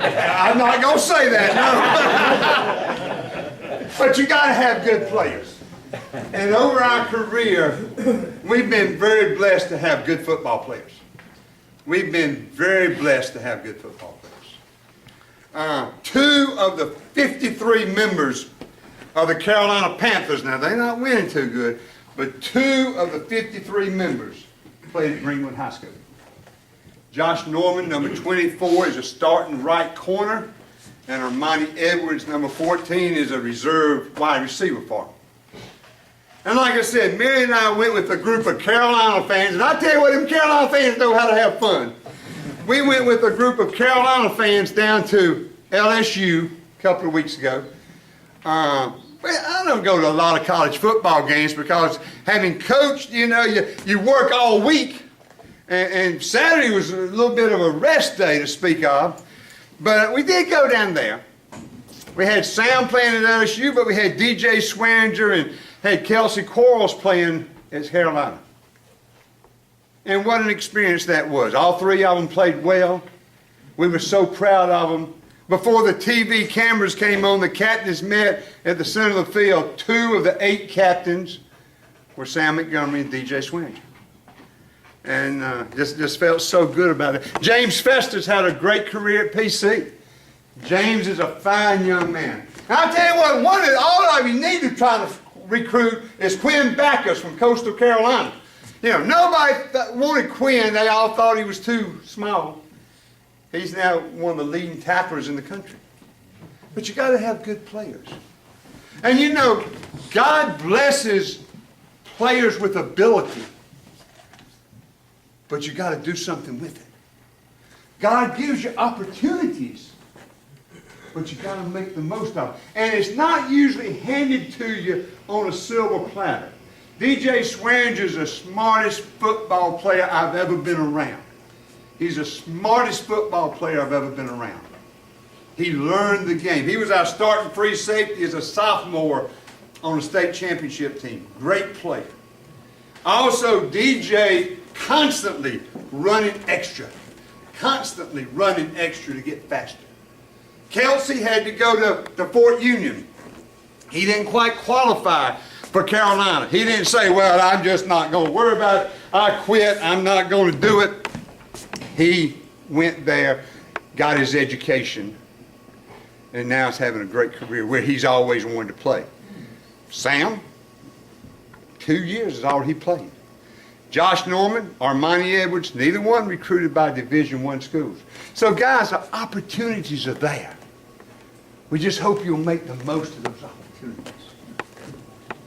I'm not going to say that, no. But you got to have good players. And over our career, we've been very blessed to have good football players. We've been very blessed to have good football players. 2 of the 53 members of the Carolina Panthers, now they're not winning too good, but 2 of the 53 members played at Greenwood High School. Josh Norman, number 24, is a starting right corner, and Armani Edwards, number 14, is a reserve wide receiver for him. And like I said, Mary and I went with a group of Carolina fans, and I tell you what, them Carolina fans know how to have fun. We went with a group of Carolina fans down to LSU a couple of weeks ago. I don't go to a lot of college football games because having coached, you know, you work all week, and Saturday was a little bit of a rest day to speak of. But we did go down there. We had Sam playing at LSU, but we had DJ Swearinger and had Kelsey Quarles playing at Carolina. And what an experience that was. All 3 of them played well. We were so proud of them. Before the TV cameras came on, the captains met at the center of the field. 2 of the 8 captains were Sam Montgomery and DJ Swearinger. And just felt so good about it. James Festus had a great career at PC. James is a fine young man. And I'll tell you what, all of you need to try to recruit is Quinn Backus from Coastal Carolina. You know, nobody wanted Quinn. They all thought he was too small. He's now one of the leading tacklers in the country. But you got to have good players. And you know, God blesses players with ability. But you got to do something with it. God gives you opportunities, but you got to make the most of it. And it's not usually handed to you on a silver platter. DJ Swearinger is the smartest football player I've ever been around. He's the smartest football player I've ever been around. He learned the game. He was our starting free safety as a sophomore on the state championship team. Great player. Also, DJ constantly running extra to get faster. Kelsey had to go to Fort Union. He didn't quite qualify for Carolina. He didn't say, well, I'm just not going to worry about it. I quit. I'm not going to do it. He went there, got his education, and now is having a great career where he's always wanted to play. Sam, 2 years is all he played. Josh Norman, Armani Edwards, neither one recruited by Division I schools. So guys, the opportunities are there. We just hope you'll make the most of those opportunities.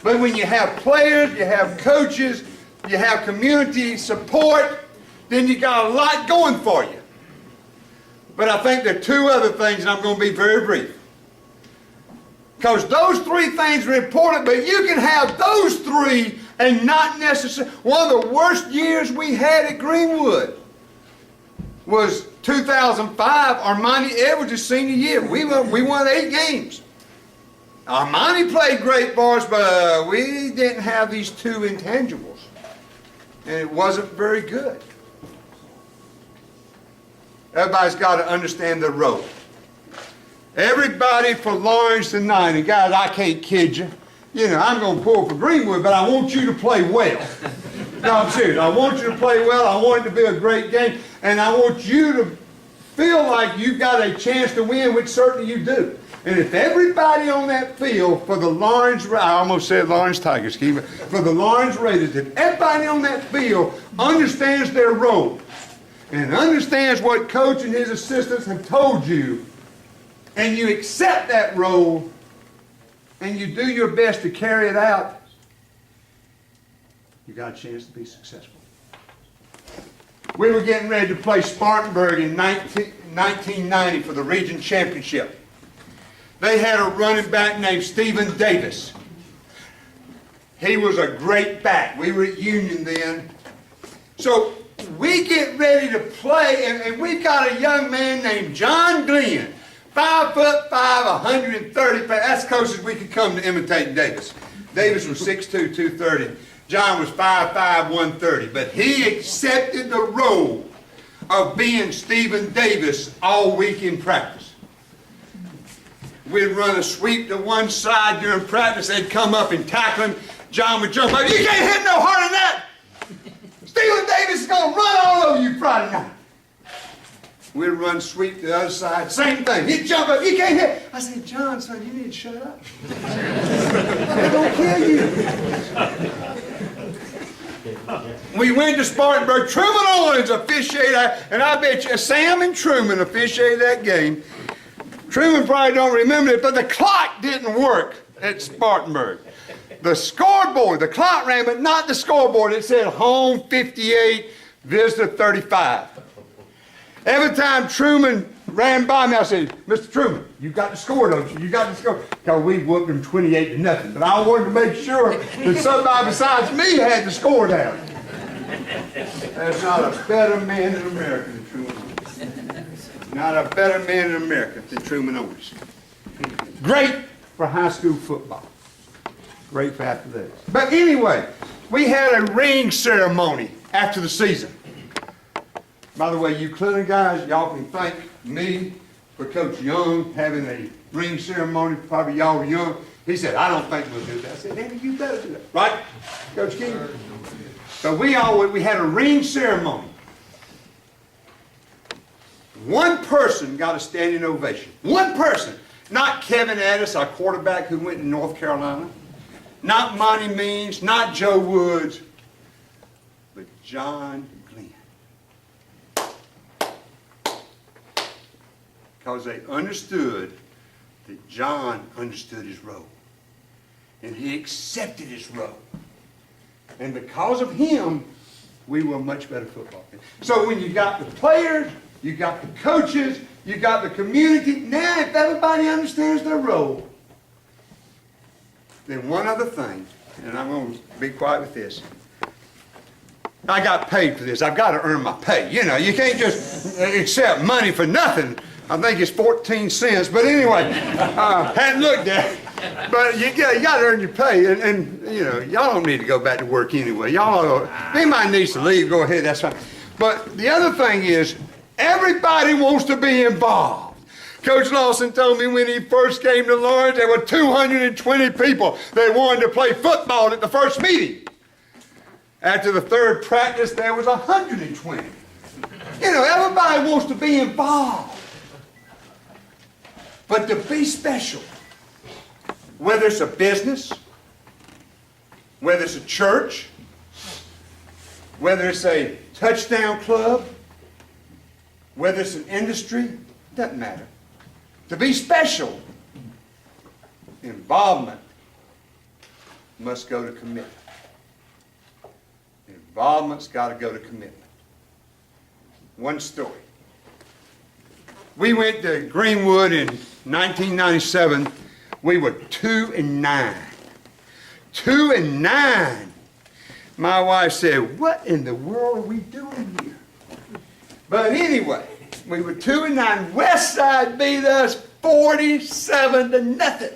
But when you have players, you have coaches, you have community support, then you got a lot going for you. But I think there are 2 other things, and I'm going to be very brief. Because those 3 things are important, but you can have those 3 and not necessarily. One of the worst years we had at Greenwood was 2005, Armani Edwards' senior year. We won 8 games. Armani played great for us, but we didn't have these 2 intangibles. And it wasn't very good. Everybody's got to understand their role. Everybody for Lawrence tonight, and guys, I can't kid you. You know, I'm going to pull for Greenwood, but I want you to play well. No, I'm serious. I want you to play well. I want it to be a great game. And I want you to feel like you've got a chance to win, which certainly you do. And if everybody on that field for the Lawrence, I almost said Lawrence Tigers, for the Lawrence Raiders, if everybody on that field understands their role and understands what coach and his assistants have told you, and you accept that role, and you do your best to carry it out, you got a chance to be successful. We were getting ready to play Spartanburg in 1990 for the region championship. They had a running back named Stephen Davis. He was a great back. We were at Union then. So we get ready to play, and we've got a young man named John Glenn, 5'5", 130 pounds. That's as close as we could come to imitating Davis. Davis was 6'2", 230. John was 5'5", 130. But he accepted the role of being Stephen Davis all week in practice. We'd run a sweep to one side during practice. They'd come up and tackle him. John would jump up. You can't hit no harder than that. Steven Davis is going to run all over you Friday night. We'd run sweep to the other side. Same thing. He'd jump up. You can't hit. I said, John, son, you need to shut up. They're going to kill you. We went to Spartanburg. Truman Owens officiated, and I bet you Sam and Truman officiated that game. Truman probably don't remember it, but the clock didn't work at Spartanburg. The scoreboard, the clock ran, but not the scoreboard. It said home 58, visitor 35. Every time Truman ran by me, I said, Mr. Truman, you got the score, don't you? You got the score. Because we whooped them 28-0. But I wanted to make sure that somebody besides me had the score down. There's not a better man in America than Truman Owens. Not a better man in America than Truman Owens. Great for high school football. Great for athletics. But anyway, we had a ring ceremony after the season. By the way, you Clinton guys, y'all can thank me for Coach Young having a ring ceremony. Probably y'all were young. He said, I don't think we'll do that. I said, Andy, you better do that. Right, Coach King? So we had a ring ceremony. One person got a standing ovation. One person. Not Kevin Addis, our quarterback who went to North Carolina. Not Monty Means, not Joe Woods, but John Glenn. Because they understood that John understood his role. And he accepted his role. And because of him, we were a much better football team. So when you got the players, you got the coaches, you got the community, now if everybody understands their role, then one other thing, and I'm going to be quiet with this. I got paid for this. I've got to earn my pay. You know, you can't just accept money for nothing. I think it's 14 cents. But anyway, hadn't looked at it. But you got to earn your pay. And you know, y'all don't need to go back to work anyway. Y'all, if anybody needs to leave, go ahead. That's fine. But the other thing is, everybody wants to be involved. Coach Lawson told me when he first came to Lawrence, there were 220 people that wanted to play football at the first meeting. After the third practice, there was 120. You know, everybody wants to be involved. But to be special, whether it's a business, whether it's a church, whether it's a touchdown club, whether it's an industry, doesn't matter. To be special, involvement must go to commitment. Involvement's got to go to commitment. One story. We went to Greenwood in 1997. We were 2-9. 2-9. My wife said, what in the world are we doing here? But anyway, we were 2-9. Westside beat us 47-0.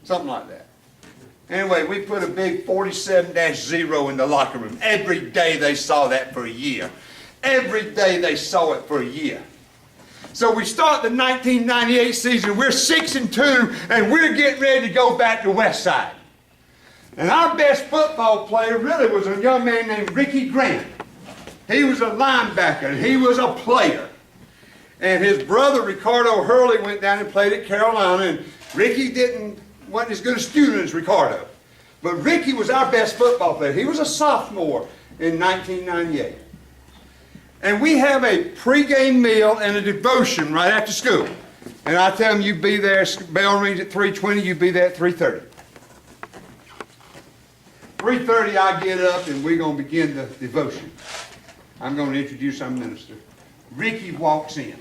Something like that. Anyway, we put a big 47-0 in the locker room. Every day they saw that for a year. Every day they saw it for a year. So we start the 1998 season. We're 6-2, and we're getting ready to go back to Westside. And our best football player really was a young man named Ricky Grant. He was a linebacker, and he was a player. And his brother, Ricardo Hurley, went down and played at Carolina, and Ricky wasn't as good a student as Ricardo. But Ricky was our best football player. He was a sophomore in 1998. And we have a pregame meal and a devotion right after school. And I tell them, you be there, bell rings at 3:20, you be there at 3:30. 3:30 I get up and we're going to begin the devotion. I'm going to introduce our minister. Ricky walks in,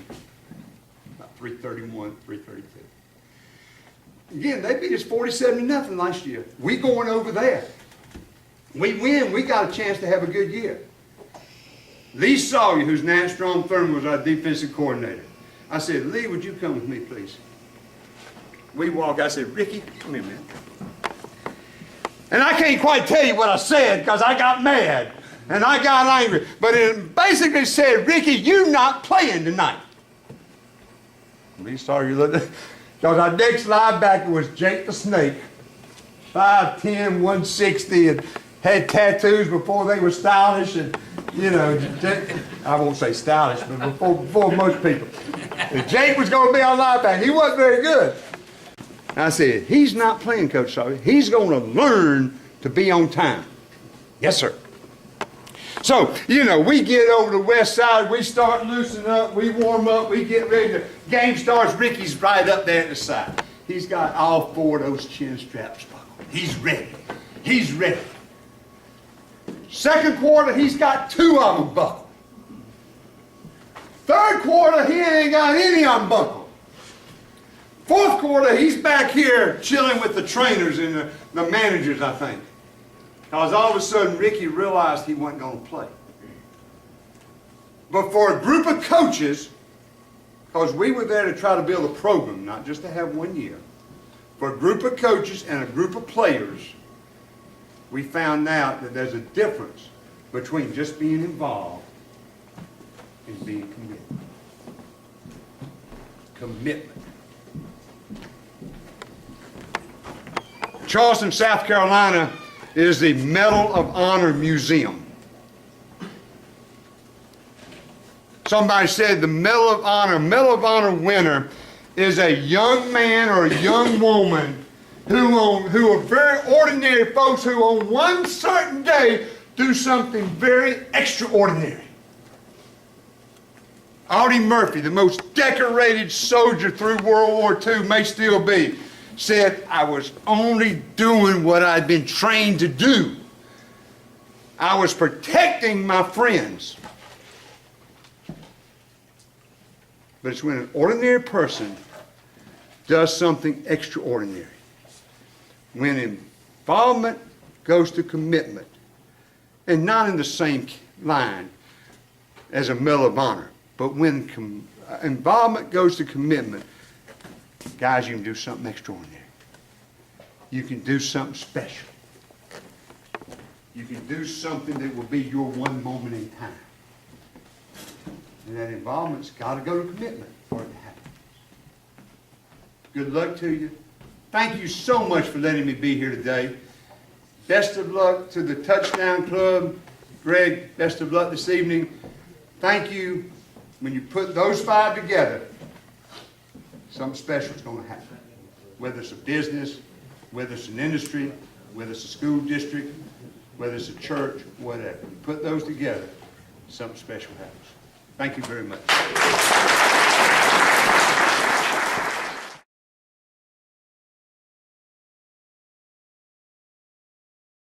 about 3:31, 3:32. Again, they beat us 47-0 last year. We going over there. We win, we got a chance to have a good year. Lee Sawyer, who's Nat Strom Thurman, was our defensive coordinator. I said, Lee, would you come with me, please? We walk, I said, Ricky, come here, man. And I can't quite tell you what I said because I got mad and I got angry. But it basically said, Ricky, you're not playing tonight. Lee Sawyer looked at Because our next linebacker was Jake the Snake, 5'10", 160, and had tattoos before they were stylish, and you know, I won't say stylish, but before most people. And Jake was going to be our linebacker. He wasn't very good. I said, he's not playing, Coach Sawyer. He's going to learn to be on time. Yes, sir. So, you know, we get over the west side, we start loosening up, we warm up, we get ready. The game starts, Ricky's right up there at the side. He's got all 4 of those chin straps buckled. He's ready. He's ready. Second quarter, he's got 2 of them buckled. Third quarter, he ain't got any of them buckled. Fourth quarter, he's back here chilling with the trainers and the managers, I think. Because all of a sudden, Ricky realized he wasn't going to play. But for a group of coaches, because we were there to try to build a program, not just to have 1 year, for a group of coaches and a group of players, we found out that there's a difference between just being involved and being committed. Commitment. Charleston, South Carolina is the Medal of Honor Museum. Somebody said the Medal of Honor winner is a young man or a young woman who are very ordinary folks who on one certain day do something very extraordinary. Audie Murphy, the most decorated soldier through World War II, may still be, said, I was only doing what I'd been trained to do. I was protecting my friends. But it's when an ordinary person does something extraordinary. When involvement goes to commitment, and not in the same line as a Medal of Honor, but when involvement goes to commitment, guys, you can do something extraordinary. You can do something special. You can do something that will be your one moment in time. And that involvement's got to go to commitment for it to happen. Good luck to you. Thank you so much for letting me be here today. Best of luck to the Touchdown Club. Greg, best of luck this evening. Thank you. When you put those 5 together, something special is going to happen. Whether it's a business, whether it's an industry, whether it's a school district, whether it's a church, whatever. You put those together, something special happens. Thank you very much.